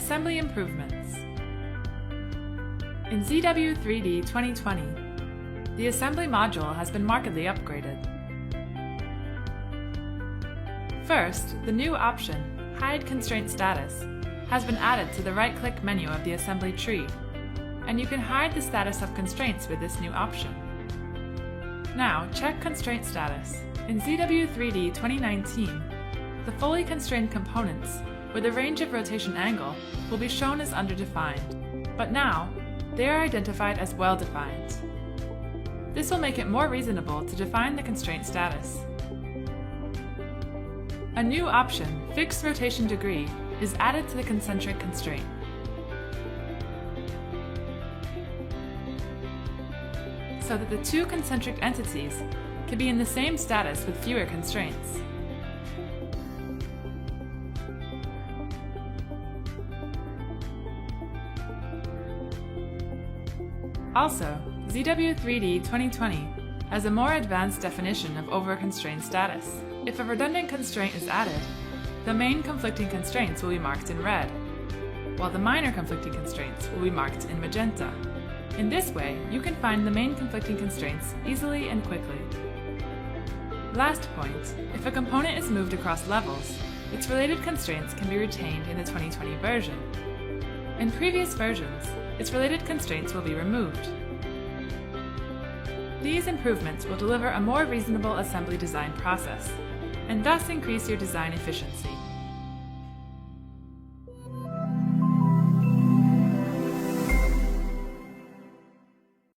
Assembly improvements. In ZW3D 2020, the assembly module has been markedly upgraded. First, the new option, Hide Constraint Status, has been added to the right-click menu of the assembly tree, and you can hide the status of constraints with this new option. Now, check Constraint Status. In ZW3D 2019, the fully constrained components with a range of rotation angle will be shown as underdefined, but now they are identified as well-defined. This will make it more reasonable to define the constraint status. A new option, Fixed Rotation Degree, is added to the concentric constraint. So that the two concentric entities can be in the same status with fewer constraints. Also, ZW3D 2020 has a more advanced definition of over-constrained status. If a redundant constraint is added, the main conflicting constraints will be marked in red, while the minor conflicting constraints will be marked in magenta. In this way, you can find the main conflicting constraints easily and quickly. Last point, if a component is moved across levels, its related constraints can be retained in the 2020 version. In previous versions, its related constraints will be removed. These improvements will deliver a more reasonable assembly design process, and thus increase your design efficiency.